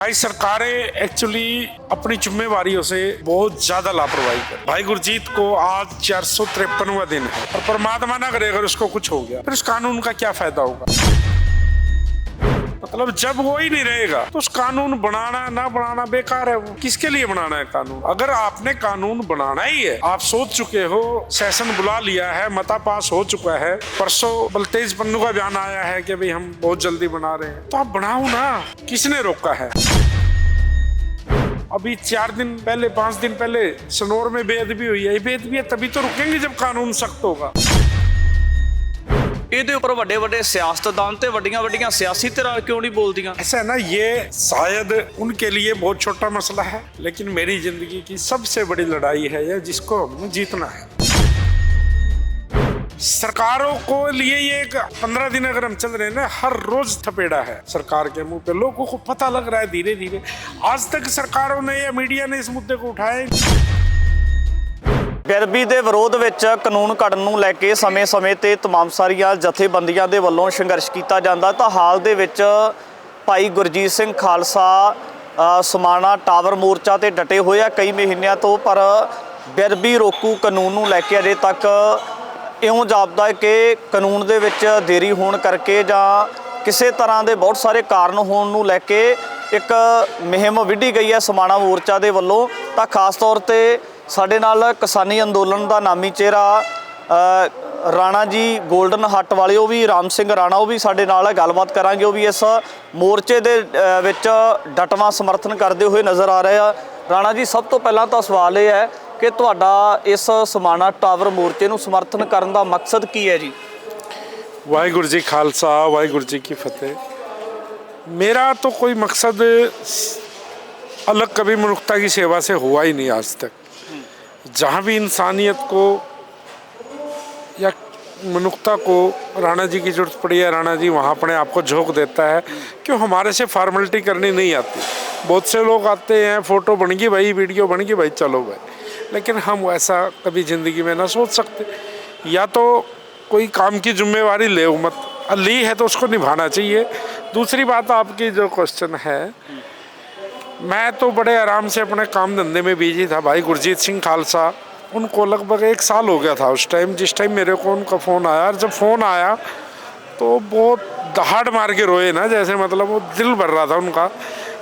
भाई सरकारें एक्चुअली अपनी जिम्मेवारियों से बहुत ज्यादा लापरवाही कर। भाई गुरजीत को आज 453वां दिन है और परमात्मा ना करे अगर उसको कुछ हो गया फिर उस कानून का क्या फायदा होगा। मतलब जब वो ही नहीं रहेगा तो उस कानून बनाना ना बनाना बेकार है। वो किसके लिए बनाना है कानून? अगर आपने कानून बनाना ही है, आप सोच चुके हो, सेशन बुला लिया है, मता पास हो चुका है, परसों बलतेज पन्नू का बयान आया है कि भाई हम बहुत जल्दी बना रहे हैं, तो आप बनाओ ना। किसने रोका है? अभी 4 दिन पहले 5 दिन पहले सनौर में बेअदबी हुई है। बेअदबी है तभी तो रुकेंगे जब कानून सख्त होगा। ਇਹਦੇ ਉੱਪਰ ਵੱਡੇ ਵੱਡੇ ਸਿਆਸਤਦਾਨ ਤੇ ਵੱਡੀਆਂ ਵੱਡੀਆਂ ਸਿਆਸੀ ਧਿਰਾਂ ਕਿਉਂ नहीं बोलदियां? ऐसा है ना, ये शायद उनके लिए बहुत छोटा मसला है, लेकिन मेरी जिंदगी की सबसे बड़ी लड़ाई है ये, जिसको हमें जीतना है। सरकारों को लिए ये 15 दिन अगर हम चल रहे हैं ना, हर रोज थपेड़ा है सरकार के मुंह पे। लोगों को पता लग रहा है धीरे धीरे। आज तक सरकारों ने या मीडिया ने इस मुद्दे को उठाया। ਬੇਅਦਬੀ ਦੇ ਵਿਰੋਧ ਵਿੱਚ ਕਾਨੂੰਨ ਘੜਨ ਨੂੰ ਲੈ ਕੇ ਸਮੇਂ-ਸਮੇਂ ਤੇ तमाम ਸਾਰੀਆਂ ਜਥੇਬੰਦੀਆਂ ਦੇ ਵੱਲੋਂ ਸੰਘਰਸ਼ ਕੀਤਾ ਜਾਂਦਾ। ਤਾਂ ਹਾਲ ਦੇ ਵਿੱਚ ਭਾਈ ਗੁਰਜੀਤ ਸਿੰਘ ਖਾਲਸਾ ਸਮਾਣਾ ਟਾਵਰ ਮੋਰਚਾ ਤੇ ਡਟੇ ਹੋਏ ਆ ਕਈ ਮਹੀਨਿਆਂ ਤੋਂ, ਪਰ ਬੇਅਦਬੀ ਰੋਕੂ ਕਾਨੂੰਨ ਨੂੰ ਲੈ ਕੇ ਅਜੇ ਤੱਕ ਇਉਂ ਜਾਪਦਾ ਹੈ ਕਿ ਕਾਨੂੰਨ ਦੇ ਵਿੱਚ ਦੇਰੀ ਹੋਣ ਕਰਕੇ ਜਾਂ ਕਿਸੇ ਤਰ੍ਹਾਂ ਦੇ ਬਹੁਤ ਸਾਰੇ ਕਾਰਨ ਹੋਣ ਨੂੰ ਲੈ ਕੇ ਇੱਕ ਮੁਹਿੰਮ ਵਿੱਢੀ ਗਈ ਹੈ ਸਮਾਣਾ ਮੋਰਚਾ ਦੇ ਵੱਲੋਂ। ਤਾਂ ਖਾਸ ਤੌਰ ਤੇ ਸਾਡੇ ਨਾਲ ਕਿਸਾਨੀ ਅੰਦੋਲਨ ਦਾ ਨਾਮੀ ਚਿਹਰਾ ਰਾਣਾ ਜੀ ਗੋਲਡਨ ਹੱਟ ਵਾਲੇ, ਉਹ ਵੀ ਰਾਮ ਸਿੰਘ ਰਾਣਾ, ਉਹ ਵੀ ਸਾਡੇ ਨਾਲ ਹੈ। ਗੱਲਬਾਤ ਕਰਾਂਗੇ। ਉਹ ਵੀ ਇਸ ਮੋਰਚੇ ਦੇ ਵਿੱਚ ਡਟਵਾਂ ਸਮਰਥਨ ਕਰਦੇ ਹੋਏ ਨਜ਼ਰ ਆ ਰਹੇ ਆ। ਰਾਣਾ ਜੀ, ਸਭ ਤੋਂ ਪਹਿਲਾਂ ਤਾਂ ਸਵਾਲ ਇਹ ਹੈ ਕਿ ਤੁਹਾਡਾ ਇਸ ਸਮਾਣਾ ਟਾਵਰ ਮੋਰਚੇ ਨੂੰ ਸਮਰਥਨ ਕਰਨ ਦਾ ਮਕਸਦ ਕੀ ਹੈ ਜੀ? वाहिगुरु जी खालसा, वाहिगुरु जी की फतेह। मेरा तो कोई मकसद अलग कभी मनुष्यता की सेवा से हुआ ही नहीं आज तक। जहाँ भी इंसानियत को या मनुष्यता को राणा जी की जरूरत पड़ी है, राणा जी वहाँ अपने आप को झोंक देता है। क्यों? हमारे से फॉर्मेलिटी करनी नहीं आती। बहुत से लोग आते हैं, फ़ोटो बन गई भाई, वीडियो बन गई भाई, चलो भाई। लेकिन हम ऐसा कभी ज़िंदगी में ना सोच सकते। या तो कोई काम की जिम्मेवारी ले मत, ली है तो उसको निभाना चाहिए। दूसरी बात, आपकी जो क्वेश्चन है, मैं तो बड़े आराम से अपने काम धंधे में बिजी था। भाई गुरजीत सिंह खालसा, उनको लगभग 1 साल हो गया था उस टाइम, जिस टाइम मेरे को उनका फ़ोन आया। और जब फ़ोन आया तो बहुत दहाड़ मार के रोए ना, जैसे मतलब वो दिल भर रहा था उनका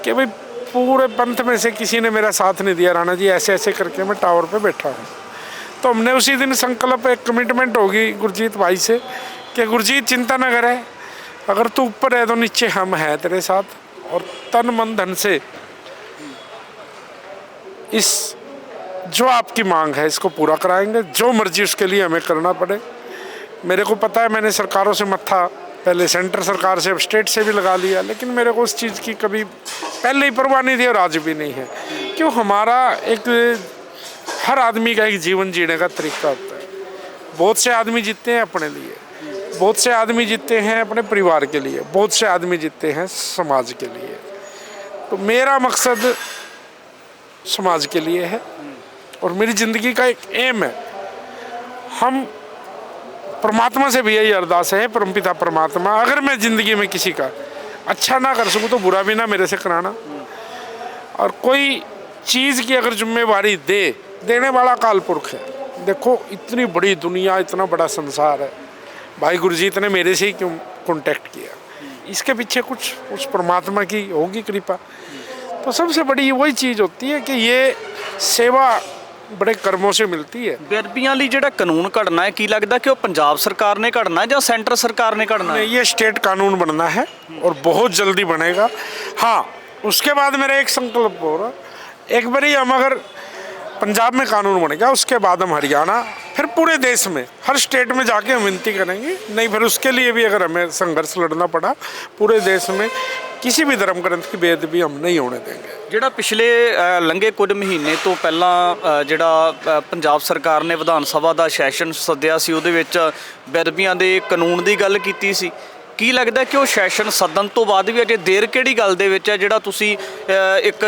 कि भाई पूरे पंथ में से किसी ने मेरा साथ नहीं दिया, राणा जी ऐसे ऐसे करके मैं टावर पे बैठा हूँ। तो हमने उसी दिन संकल्प, एक कमिटमेंट होगी गुरजीत भाई से कि गुरजीत चिंता न करे, अगर तू ऊपर है तो नीचे हम हैं तेरे साथ, और तन मन धन से इस जो आपकी मांग है इसको पूरा कराएंगे, जो मर्जी उसके लिए हमें करना पड़े। मेरे को पता है, मैंने सरकारों से मत्था पहले सेंटर सरकार से, स्टेट से भी लगा लिया, लेकिन मेरे को उस चीज़ की कभी पहले ही परवाह नहीं थी और आज भी नहीं है। क्यों? हमारा एक, हर आदमी का एक जीवन जीने का तरीका होता है। बहुत से आदमी जीते हैं अपने लिए, बहुत से आदमी जीते हैं अपने परिवार के लिए, बहुत से आदमी जीते हैं समाज के लिए। तो मेरा मकसद समाज के लिए है और मेरी ज़िंदगी का एक एम है। हम परमात्मा से भी यही अरदास है, परमपिता परमात्मा, अगर मैं ज़िंदगी में किसी का अच्छा ना कर सकूँ तो बुरा भी ना मेरे से कराना। और कोई चीज़ की अगर जिम्मेवारी देने वाला काल पुरख है। देखो, इतनी बड़ी दुनिया, इतना बड़ा संसार है, भाई गुरजीत ने मेरे से ही क्यों कांटेक्ट किया? इसके पीछे कुछ उस परमात्मा की होगी कृपा। तो सबसे बड़ी वही चीज़ होती है कि ये सेवा बड़े कर्मों से मिलती है। ਬੇਅਦਬੀਆਂ ਲਈ ਜਿਹੜਾ ਕਾਨੂੰਨ ਘੜਨਾ ਹੈ, ਕੀ ਲੱਗਦਾ ਕਿ ਉਹ ਪੰਜਾਬ ਸਰਕਾਰ ਨੇ ਘੜਨਾ ਹੈ ਜਾਂ सेंटर सरकार ने घड़ना है? ये स्टेट कानून बनना है और बहुत जल्दी बनेगा। हाँ, उसके बाद मेरा एक संकल्प हो रहा, एक बारी हम अगर पंजाब में कानून बनेगा, उसके बाद हम हरियाणा, फिर पूरे देश में हर स्टेट में जाके हम विनती करेंगे। नहीं, फिर उसके लिए भी अगर हमें संघर्ष लड़ना पड़ा, पूरे देश में किसी भी धर्म ग्रंथ की बेअदबी हम नहीं होने देंगे। ਜਿਹੜਾ ਪਿਛਲੇ ਲੰਘੇ ਕੁਝ ਮਹੀਨੇ ਤੋਂ ਪਹਿਲਾਂ ਜਿਹੜਾ ਪੰਜਾਬ ਸਰਕਾਰ ਨੇ ਵਿਧਾਨ ਸਭਾ ਦਾ ਸੈਸ਼ਨ ਸੱਦਿਆ ਸੀ, ਉਹਦੇ ਵਿੱਚ ਬੇਅਦਬੀਆਂ ਦੇ ਕਾਨੂੰਨ ਦੀ ਗੱਲ ਕੀਤੀ ਸੀ। ਕੀ ਲੱਗਦਾ ਕਿ ਉਹ ਸੈਸ਼ਨ ਸੱਦਣ ਤੋਂ ਬਾਅਦ ਵੀ ਅਜੇ ਦੇਰ ਕਿਹੜੀ ਗੱਲ ਦੇ ਵਿੱਚ ਹੈ ਜਿਹੜਾ ਤੁਸੀਂ ਇੱਕ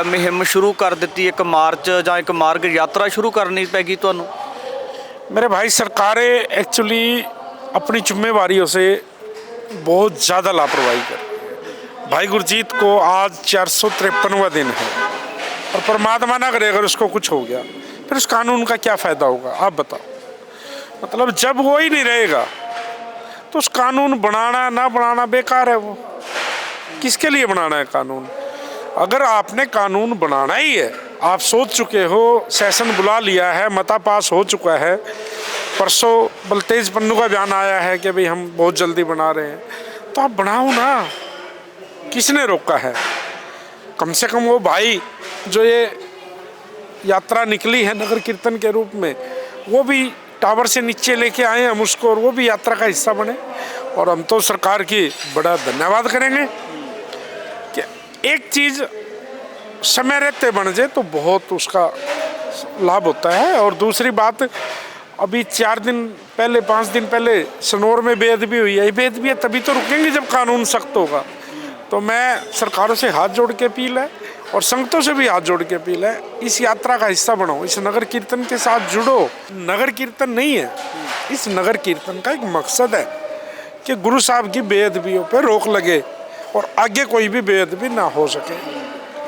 ਮੁਹਿੰਮ ਸ਼ੁਰੂ ਕਰ ਦਿੱਤੀ, ਇੱਕ ਮਾਰਚ ਜਾਂ ਇੱਕ ਮਾਰਗ ਯਾਤਰਾ ਸ਼ੁਰੂ ਕਰਨੀ ਪੈ ਗਈ ਤੁਹਾਨੂੰ? मेरे भाई, सरकारें एक्चुअली अपनी जिम्मेवारियों से बहुत ज़्यादा लापरवाही कर रही है। भाई गुरजीत को आज 453वां दिन है और परमात्मा ना करे अगर उसको कुछ हो गया, फिर उस कानून का क्या फ़ायदा होगा आप बताओ। मतलब जब वो ही नहीं रहेगा तो उस कानून बनाना ना बनाना बेकार है। वो किसके लिए बनाना है कानून? अगर आपने कानून बनाना ही है, आप सोच चुके हो, सेशन बुला लिया है, मता पास हो चुका है, परसों बलतेज पन्नू का बयान आया है कि भाई हम बहुत जल्दी बना रहे हैं, तो आप बनाओ ना। किसने रोका है? कम से कम वो भाई जो ये यात्रा निकली है नगर कीर्तन के रूप में, वो भी टावर से नीचे लेके आए हम उसको, और वो भी यात्रा का हिस्सा बने। और हम तो सरकार की बड़ा धन्यवाद करेंगे कि एक चीज़ समय रहते बन जाए तो बहुत उसका लाभ होता है। और दूसरी बात, अभी 4 दिन पहले 5 दिन पहले सनौर में बेअदबी हुई है। बेअदबी तभी तो रुकेंगे जब कानून सख्त होगा। तो मैं सरकारों से हाथ जोड़ के अपील है और संगतों से भी हाथ जोड़ के अपील है, इस यात्रा का हिस्सा बनो, इस नगर कीर्तन के साथ जुड़ो। नगर कीर्तन नहीं है, इस नगर कीर्तन का एक मकसद है कि गुरु साहब की बेअदबियों पे रोक लगे और आगे कोई भी बेअदबी ना हो सके।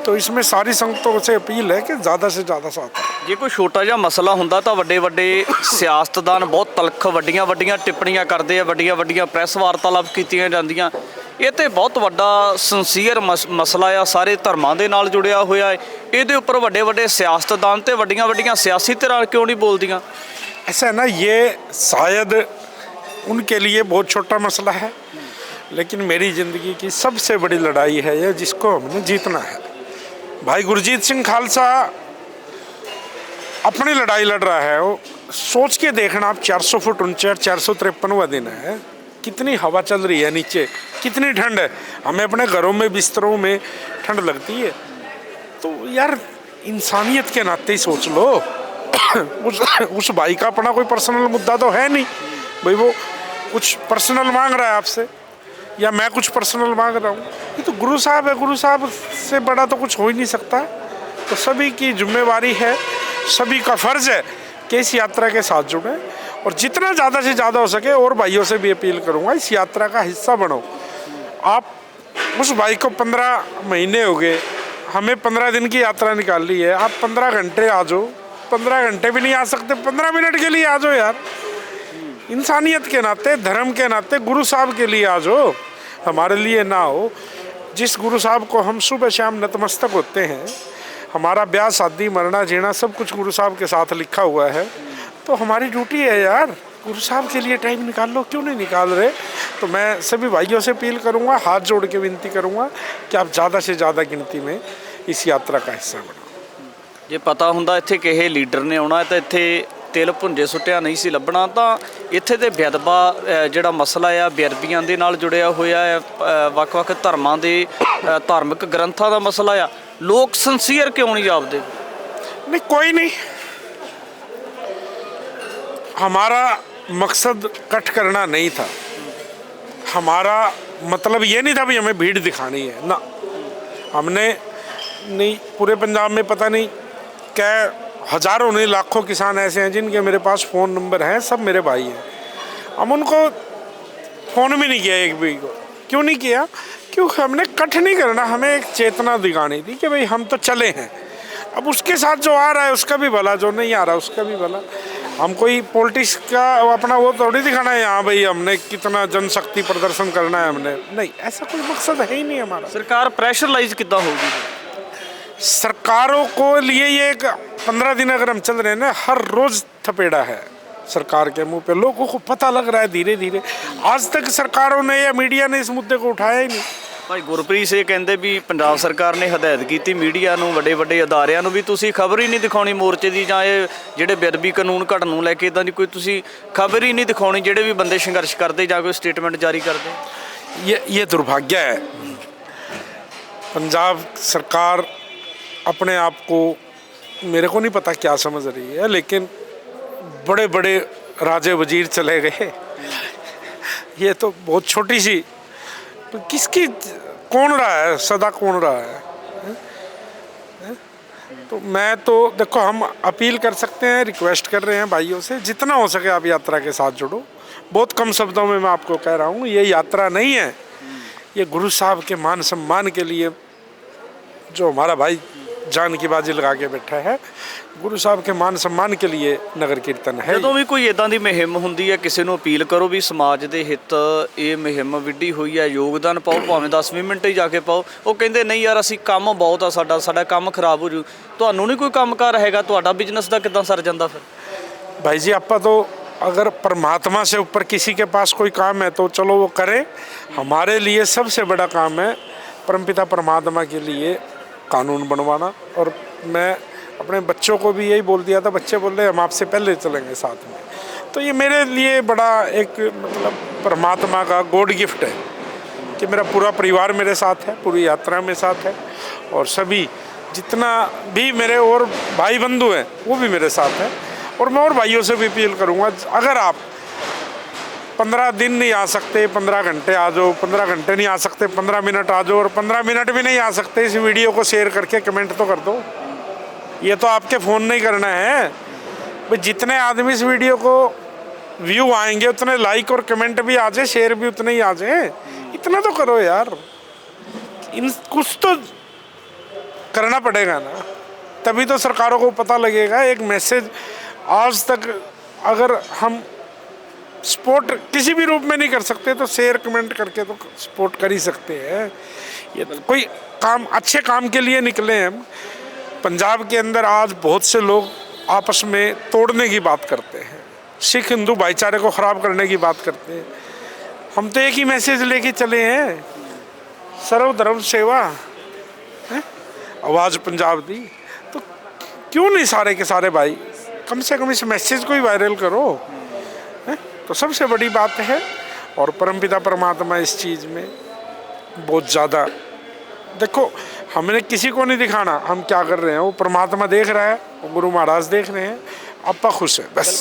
तो इसमें सारी संगतों से अपील है कि ज़्यादा से ज़्यादा साथ है। ਜੇ ਕੋਈ ਛੋਟਾ ਜਿਹਾ ਮਸਲਾ ਹੁੰਦਾ ਤਾਂ ਵੱਡੇ ਵੱਡੇ ਸਿਆਸਤਦਾਨ ਬਹੁਤ ਤਲਖ ਵੱਡੀਆਂ ਵੱਡੀਆਂ ਟਿੱਪਣੀਆਂ ਕਰਦੇ ਆ, ਵੱਡੀਆਂ ਵੱਡੀਆਂ ਪ੍ਰੈਸ ਵਾਰਤਾਲਾਪ ਕੀਤੀਆਂ ਜਾਂਦੀਆਂ। ਇਹ ਤੇ ਬਹੁਤ ਵੱਡਾ ਸਿੰਸੀਅਰ ਮਸਲਾ ਆ, ਸਾਰੇ ਧਰਮਾਂ ਦੇ ਨਾਲ ਜੁੜਿਆ ਹੋਇਆ ਹੈ। ਇਹਦੇ ਉੱਪਰ ਵੱਡੇ ਵੱਡੇ ਸਿਆਸਤਦਾਨ ਤੇ ਵੱਡੀਆਂ ਵੱਡੀਆਂ ਸਿਆਸੀ ਧਿਰਾਂ ਕਿਉਂ ਨਹੀਂ ਬੋਲਦੀਆਂ? ऐसा है ना, ये शायद उनके लिए बहुत छोटा मसला है, लेकिन मेरी ज़िंदगी की सबसे बड़ी लड़ाई है ये, जिसको हमने जीतना है। भाई गुरजीत सिंह खालसा अपनी लड़ाई लड़ रहा है। वो सोच के देखना आप, 400 फुट ऊंचा 453वां दिन है, कितनी हवा चल रही है नीचे, कितनी ठंड है। हमें अपने घरों में बिस्तरों में ठंड लगती है। तो यार इंसानियत के नाते ही सोच लो। उस भाई का अपना कोई पर्सनल मुद्दा तो है नहीं भाई, वो कुछ पर्सनल मांग रहा है आपसे या मैं कुछ पर्सनल मांग रहा हूँ। ये तो गुरु साहब है, गुरु साहब से बड़ा तो कुछ हो ही नहीं सकता। तो सभी की जिम्मेवारी है, सभी का फ़र्ज़ है कि इस यात्रा के साथ जुड़ें और जितना ज़्यादा से ज़्यादा हो सके। और भाइयों से भी अपील करूँगा, इस यात्रा का हिस्सा बनो। आप उस भाई को 15 महीने हो गए, हमें 15 दिन की यात्रा निकाल ली है, आप 15 घंटे आ जाओ। 15 घंटे भी नहीं आ सकते, 15 मिनट के लिए आ जाओ यार। इंसानियत के नाते, धर्म के नाते, गुरु साहब के लिए आ जाओ, हमारे लिए ना हो। जिस गुरु साहब को हम सुबह शाम नतमस्तक होते हैं, हमारा ब्याह शादी मरना जीना सब कुछ गुरु साहब के साथ लिखा हुआ है, तो हमारी ड्यूटी है यार, गुरु साहब के लिए टाइम निकाल लो। क्यों नहीं निकाल रहे? तो मैं सभी भाइयों से अपील करूंगा, हाथ जोड़ के विनती करूंगा कि आप ज़्यादा से ज़्यादा गिनती में इस यात्रा का हिस्सा बनो। ਜੇ ਪਤਾ ਹੁੰਦਾ ਇੱਥੇ ਕਿਸੇ ਲੀਡਰ ਨੇ ਆਉਣਾ ਤਾਂ ਇੱਥੇ ਤਿਲ ਭੁੰਜੇ ਸੁੱਟਿਆ ਨਹੀਂ ਸੀ ਲੱਭਣਾ। ਤਾਂ ਇੱਥੇ ਦੇ ਬੇਅਦਬਾ ਜਿਹੜਾ ਮਸਲਾ ਆ, ਬੇਅਦਬੀਆਂ ਦੇ ਨਾਲ ਜੁੜਿਆ ਹੋਇਆ ਹੈ, ਵੱਖ-ਵੱਖ ਧਰਮਾਂ ਦੇ ਧਾਰਮਿਕ ਗ੍ਰੰਥਾਂ ਦਾ ਮਸਲਾ ਆ। ਲੋਕ ਸਿੰਸੀਅਰ ਕਿਉਂ ਨਹੀਂ ਜਾਪਦੇ? नहीं, कोई नहीं। हमारा मकसद कट करना नहीं था, हमारा मतलब ये नहीं था भी हमें भीड़ दिखानी है ना। हमने नहीं, पूरे पंजाब में पता नहीं क्या हज़ारों नहीं लाखों किसान ऐसे हैं जिनके मेरे पास फ़ोन नंबर हैं, सब मेरे भाई हैं। हम उनको फ़ोन भी नहीं किया एक भी को। क्यों नहीं किया? क्योंकि हमने कट नहीं करना, हमें एक चेतना दिखानी थी कि भाई हम तो चले हैं। अब उसके साथ जो आ रहा है उसका भी भला, जो नहीं आ रहा उसका भी भला। हम कोई पॉलिटिक्स का अपना वो थोड़ी दिखाना है यहाँ भाई हमने कितना जनशक्ति प्रदर्शन करना है, हमने नहीं, ऐसा कोई मकसद है ही नहीं हमारा। ਸਰਕਾਰ ਪ੍ਰੈਸ਼ਰਾਈਜ਼ ਕਿੱਦਾਂ ਹੋਊਗੀ? सरकारों को लिए ये एक 15 दिन अगर हम चल रहे हैं ना, हर रोज़ थपेड़ा है सरकार के मुंह पे, लोगों को पता लग रहा है धीरे धीरे। आज तक सरकारों ने या मीडिया ने इस मुद्दे को उठाया ही नहीं। ਭਾਈ ਗੁਰਪ੍ਰੀਤ ਸਿੰਘ ਕਹਿੰਦੇ ਵੀ ਪੰਜਾਬ ਸਰਕਾਰ ਨੇ ਹਦਾਇਤ ਕੀਤੀ ਮੀਡੀਆ ਨੂੰ, ਵੱਡੇ ਵੱਡੇ ਅਦਾਰਿਆਂ ਨੂੰ ਵੀ ਤੁਸੀਂ ਖਬਰ ਹੀ ਨਹੀਂ ਦਿਖਾਉਣੀ ਮੋਰਚੇ ਦੀ, ਜਾਂ ਇਹ ਜਿਹੜੇ ਬੇਅਦਬੀ ਕਾਨੂੰਨ ਘੜਨ ਨੂੰ ਲੈ ਕੇ ਇੱਦਾਂ ਦੀ ਕੋਈ ਤੁਸੀਂ ਖਬਰ ਹੀ ਨਹੀਂ ਦਿਖਾਉਣੀ, ਜਿਹੜੇ ਵੀ ਬੰਦੇ ਸੰਘਰਸ਼ ਕਰਦੇ ਜਾਂ ਕੋਈ ਸਟੇਟਮੈਂਟ ਜਾਰੀ ਕਰਦੇ। ये दुर्भाग्य है। पंजाब सरकार अपने आप को, मेरे को नहीं पता क्या समझ रही है, लेकिन बड़े बड़े राजे वजीर चले गए, ये तो बहुत छोटी सी, तो किसकी कौन रहा है, सदा कौन रहा है? तो मैं तो देखो, हम अपील कर सकते हैं, रिक्वेस्ट कर रहे हैं भाइयों से, जितना हो सके आप यात्रा के साथ जुड़ो। बहुत कम शब्दों में मैं आपको कह रहा हूँ, ये यात्रा नहीं है ये गुरु साहब के मान सम्मान के लिए जो हमारा भाई जान की बाजी लगा के बैठा है, गुरु साहब के मान सम्मान के लिए नगर कीर्तन है। ਜਦੋਂ ਵੀ ਕੋਈ ਇਦਾਂ ਦੀ ਮੁਹਿੰਮ ਹੁੰਦੀ ਹੈ ਕਿਸੇ ਨੂੰ ਅਪੀਲ ਕਰੋ ਵੀ ਸਮਾਜ ਦੇ ਹਿੱਤ ਇਹ ਮੁਹਿੰਮ ਵਿੱਢੀ ਹੋਈ ਹੈ, ਯੋਗਦਾਨ ਪਾਓ, ਭਾਵੇਂ 10 ਮਿੰਟ ਹੀ ਜਾ ਕੇ ਪਾਓ। ਉਹ ਕਹਿੰਦੇ ਨਹੀਂ ਯਾਰ ਅਸੀਂ ਕੰਮ ਬਹੁਤ ਆ, ਸਾਡਾ ਕੰਮ ਖਰਾਬ ਹੋ ਜੂ। ਤੁਹਾਨੂੰ ਨਹੀਂ ਕੋਈ ਕੰਮਕਾਰ ਹੈਗਾ, ਤੁਹਾਡਾ ਬਿਜ਼ਨਸ ਦਾ ਕਿੱਦਾਂ ਸਰ ਜਾਂਦਾ ਫਿਰ? भाई जी आपा तो अगर परमात्मा से ऊपर किसी के पास कोई काम है तो चलो वो करे। हमारे लिए सबसे बड़ा काम है परमपिता परमात्मा के लिए कानून बनवाना। और मैं अपने बच्चों को भी यही बोल दिया था, बच्चे बोल रहे हम आपसे पहले चलेंगे साथ में। तो ये मेरे लिए बड़ा एक मतलब परमात्मा का गॉड गिफ्ट है कि मेरा पूरा परिवार मेरे साथ है, पूरी यात्रा में साथ है, और सभी जितना भी मेरे और भाई बंधु हैं वो भी मेरे साथ है। और मैं और भाइयों से भी अपील करूँगा, अगर आप 15 दिन नहीं आ सकते 15 घंटे आ जाओ, 15 घंटे नहीं आ सकते 15 मिनट आ जाओ, और 15 मिनट भी नहीं आ सकते इस वीडियो को शेयर करके कमेंट तो कर दो। ये तो आपके फ़ोन नहीं करना है भाई, जितने आदमी इस वीडियो को व्यू आएंगे उतने लाइक और कमेंट भी आ जाए, शेयर भी उतने ही आ जाए। इतना तो करो यार, इन कुछ तो करना पड़ेगा ना, तभी तो सरकारों को पता लगेगा। एक मैसेज आज तक अगर हम सपोर्ट किसी भी रूप में नहीं कर सकते तो शेयर कमेंट करके तो सपोर्ट कर ही सकते हैं। ये कोई काम अच्छे काम के लिए निकले हैं हम। पंजाब के अंदर आज बहुत से लोग आपस में तोड़ने की बात करते हैं, सिख हिंदू भाईचारे को ख़राब करने की बात करते हैं। हम तो एक ही मैसेज लेके चले हैं, सर्वधर्म सेवा है, आवाज़ पंजाब दी। तो क्यों नहीं सारे के सारे भाई कम से कम इस मैसेज को ही वायरल करो, है? तो सबसे बड़ी बात है। और परमपिता परमात्मा इस चीज़ में बहुत ज़्यादा, देखो हमने किसी को नहीं दिखाना हम क्या कर रहे हैं, वो परमात्मा देख रहा है, वो गुरु महाराज देख रहे हैं, आपा खुश है बस।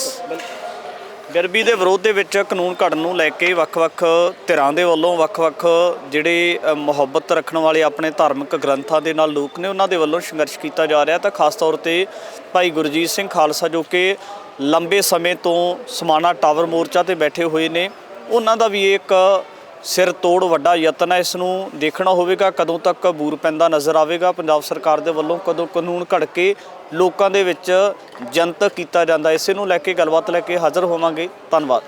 ਗਰਬੀ ਦੇ ਵਿਰੋਧ ਦੇ ਵਿੱਚ ਕਾਨੂੰਨ ਘੜਨ ਨੂੰ ਲੈ ਕੇ ਵੱਖ-ਵੱਖ ਧਿਰਾਂ ਦੇ ਵੱਲੋਂ ਵੱਖ-ਵੱਖ ਜਿਹੜੇ ਮੁਹੱਬਤ ਰੱਖਣ ਵਾਲੇ ਆਪਣੇ ਧਾਰਮਿਕ ਗ੍ਰੰਥਾਂ ਦੇ ਨਾਲ ਲੋਕ ਨੇ ਉਹਨਾਂ ਦੇ ਵੱਲੋਂ ਸੰਘਰਸ਼ ਕੀਤਾ ਜਾ ਰਿਹਾ। ਤਾਂ ਖਾਸ ਤੌਰ ਤੇ ਭਾਈ ਗੁਰਜੀਤ ਸਿੰਘ ਖਾਲਸਾ ਜੋ ਕਿ ਲੰਬੇ ਸਮੇਂ ਤੋਂ ਸਮਾਣਾ ਟਾਵਰ ਮੋਰਚਾ ਤੇ ਬੈਠੇ ਹੋਏ ਨੇ, ਉਹਨਾਂ ਦਾ ਵੀ ਇੱਕ ਸਿਰ ਤੋੜ ਵੱਡਾ ਯਤਨ ਹੈ। ਇਸ ਨੂੰ ਦੇਖਣਾ ਹੋਵੇਗਾ ਕਦੋਂ ਤੱਕ ਬੂਰ ਪੈਂਦਾ ਨਜ਼ਰ ਆਵੇਗਾ ਪੰਜਾਬ ਸਰਕਾਰ ਦੇ ਵੱਲੋਂ, ਕਦੋਂ ਕਾਨੂੰਨ ਘੜ ਕੇ ਲੋਕਾਂ ਦੇ ਵਿੱਚ ਜਨਤਕ ਕੀਤਾ ਜਾਂਦਾ। ਇਸੇ ਨੂੰ ਲੈ ਕੇ ਗੱਲਬਾਤ ਲੈ ਕੇ ਹਾਜ਼ਰ ਹੋਵਾਂਗੇ। ਧੰਨਵਾਦ।